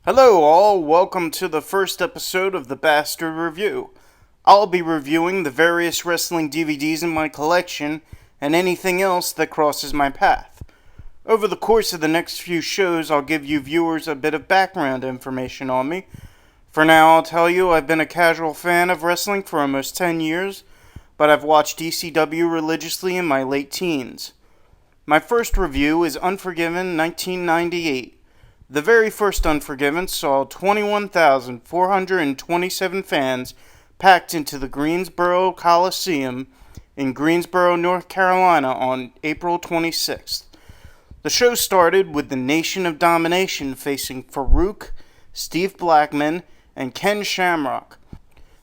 Hello all, welcome to the first episode of the Bastard Review. I'll be reviewing the various wrestling DVDs in my collection and anything else that crosses my path. Over the course of the next few shows, I'll give you viewers a bit of background information on me. For now, I'll tell you I've been a casual fan of wrestling for almost 10 years, but I've watched ECW religiously in my late teens. My first review is Unforgiven 1998. The very first Unforgiven saw 21,427 fans packed into the Greensboro Coliseum in Greensboro, North Carolina on April 26th. The show started with the Nation of Domination facing Farouk, Steve Blackman, and Ken Shamrock.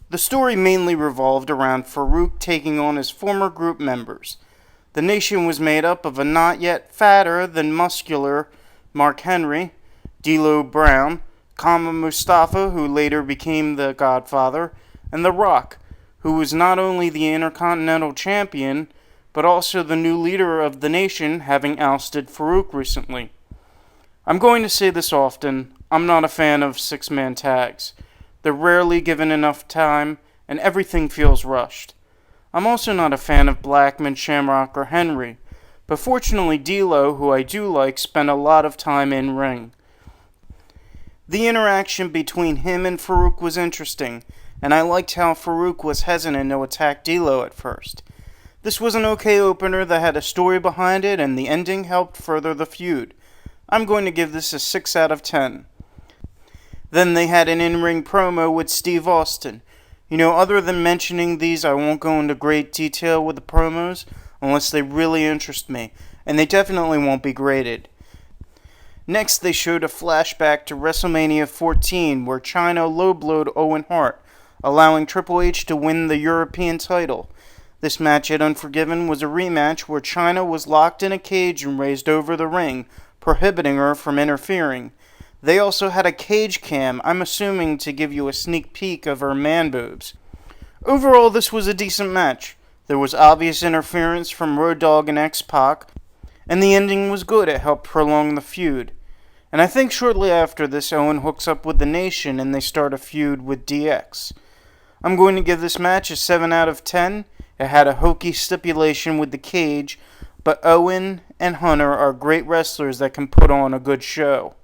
The story mainly revolved around Farouk taking on his former group members. The Nation was made up of a not yet fatter than muscular Mark Henry, D'Lo Brown, Kama Mustafa, who later became the Godfather, and The Rock, who was not only the Intercontinental Champion, but also the new leader of the Nation, having ousted Farouk recently. I'm going to say this often, I'm not a fan of six-man tags. They're rarely given enough time, and everything feels rushed. I'm also not a fan of Blackman, Shamrock, or Henry, but fortunately D'Lo, who I do like, spent a lot of time in ring. The interaction between him and Farouk was interesting, and I liked how Farouk was hesitant to attack D'Lo at first. This was an okay opener that had a story behind it, and the ending helped further the feud. I'm going to give this a 6 out of 10. Then they had an in-ring promo with Steve Austin. Other than mentioning these, I won't go into great detail with the promos, unless they really interest me, and they definitely won't be graded. Next, they showed a flashback to WrestleMania 14, where Chyna low-blowed Owen Hart, allowing Triple H to win the European title. This match at Unforgiven was a rematch where Chyna was locked in a cage and raised over the ring, prohibiting her from interfering. They also had a cage cam, I'm assuming to give you a sneak peek of her man boobs. Overall, this was a decent match. There was obvious interference from Road Dogg and X-Pac, and the ending was good. It helped prolong the feud. And I think shortly after this, Owen hooks up with the Nation and they start a feud with DX. I'm going to give this match a 7 out of 10. It had a hokey stipulation with the cage, but Owen and Hunter are great wrestlers that can put on a good show.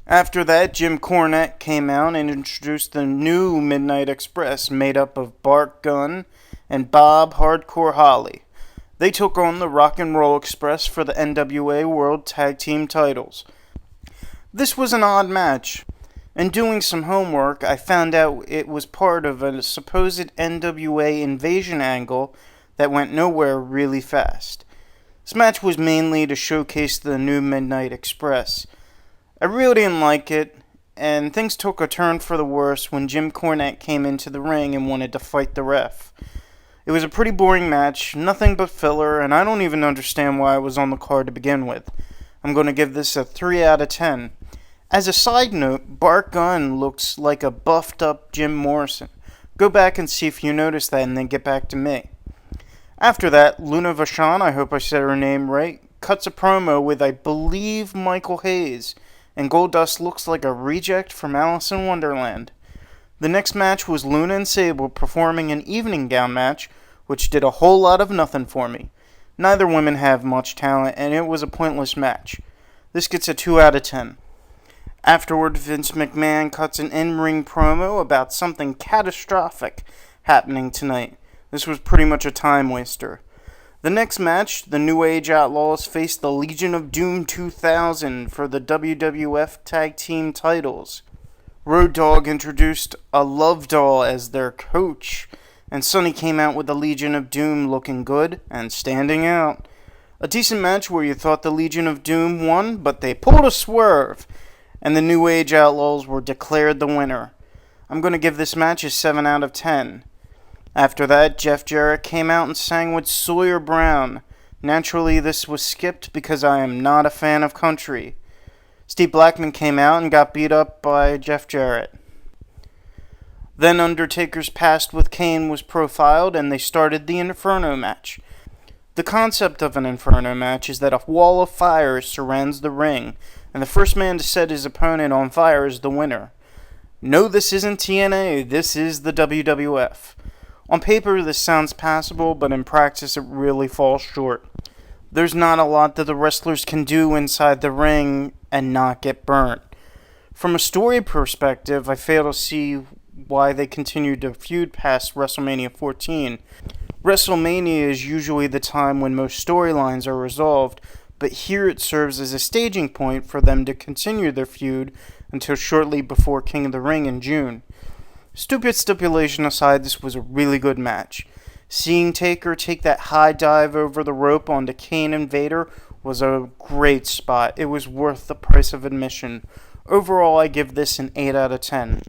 After that, Jim Cornette came out and introduced the new Midnight Express made up of Bart Gunn and Bob Hardcore Holly. They took on the Rock and Roll Express for the NWA World Tag Team titles. This was an odd match, and doing some homework, I found out it was part of a supposed NWA invasion angle that went nowhere really fast. This match was mainly to showcase the new Midnight Express. I really didn't like it, and things took a turn for the worse when Jim Cornette came into the ring and wanted to fight the ref. It was a pretty boring match, nothing but filler, and I don't even understand why it was on the card to begin with. I'm going to give this a 3 out of 10. As a side note, Bart Gunn looks like a buffed up Jim Morrison. Go back and see if you notice that and then get back to me. After that, Luna Vachon, I hope I said her name right, cuts a promo with, I believe, Michael Hayes, and Goldust looks like a reject from Alice in Wonderland. The next match was Luna and Sable performing an evening gown match, which did a whole lot of nothing for me. Neither women have much talent, and it was a pointless match. This gets a 2 out of 10. Afterward, Vince McMahon cuts an in-ring promo about something catastrophic happening tonight. This was pretty much a time waster. The next match, the New Age Outlaws faced the Legion of Doom 2000 for the WWF Tag Team titles. Road Dogg introduced a Love Doll as their coach, and Sonny came out with the Legion of Doom looking good and standing out. A decent match where you thought the Legion of Doom won, but they pulled a swerve, and the New Age Outlaws were declared the winner. I'm going to give this match a 7 out of 10. After that, Jeff Jarrett came out and sang with Sawyer Brown. Naturally, this was skipped because I am not a fan of country. Steve Blackman came out and got beat up by Jeff Jarrett. Then Undertaker's past with Kane was profiled, and they started the Inferno match. The concept of an Inferno match is that a wall of fire surrounds the ring, and the first man to set his opponent on fire is the winner. No, this isn't TNA, this is the WWF. On paper, this sounds passable, but in practice, it really falls short. There's not a lot that the wrestlers can do inside the ring and not get burnt. From a story perspective, I fail to see why they continued to feud past WrestleMania 14. WrestleMania is usually the time when most storylines are resolved, but here it serves as a staging point for them to continue their feud until shortly before King of the Ring in June. Stupid stipulation aside, this was a really good match. Seeing Taker take that high dive over the rope onto Kane and Vader was a great spot. It was worth the price of admission. Overall, I give this an 8 out of 10.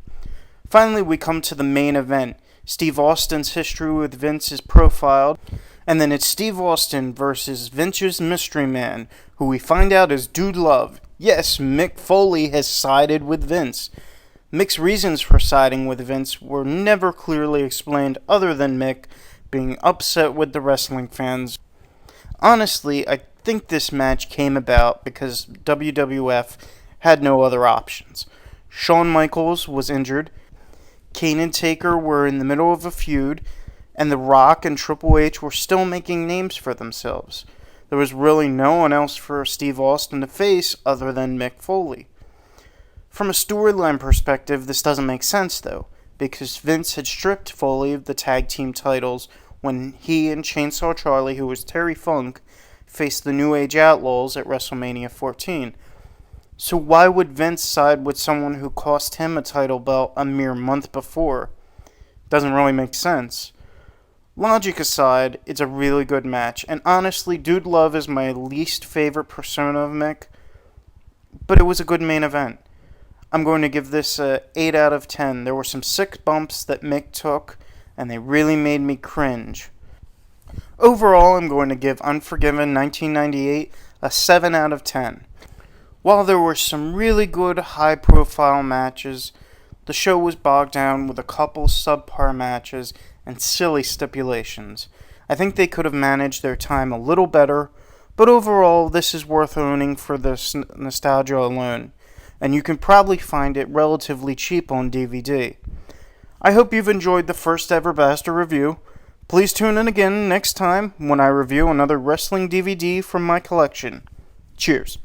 Finally, we come to the main event. Steve Austin's history with Vince is profiled, and then it's Steve Austin versus Vince's mystery man, who we find out is Dude Love. Yes, Mick Foley has sided with Vince. Mick's reasons for siding with Vince were never clearly explained other than Mick being upset with the wrestling fans. Honestly, I think this match came about because WWF had no other options. Shawn Michaels was injured, Kane and Taker were in the middle of a feud, and The Rock and Triple H were still making names for themselves. There was really no one else for Steve Austin to face other than Mick Foley. From a storyline perspective, this doesn't make sense though, because Vince had stripped Foley of the tag team titles when he and Chainsaw Charlie, who was Terry Funk, faced the New Age Outlaws at WrestleMania 14. So why would Vince side with someone who cost him a title belt a mere month before? Doesn't really make sense. Logic aside, it's a really good match, and honestly, Dude Love is my least favorite persona of Mick, but it was a good main event. I'm going to give this a 8 out of 10. There were some sick bumps that Mick took, and they really made me cringe. Overall, I'm going to give Unforgiven 1998 a 7 out of 10. While there were some really good high-profile matches, the show was bogged down with a couple subpar matches and silly stipulations. I think they could have managed their time a little better, but overall, this is worth owning for the nostalgia alone, and you can probably find it relatively cheap on DVD. I hope you've enjoyed the first ever Bastard review. Please tune in again next time when I review another wrestling DVD from my collection. Cheers.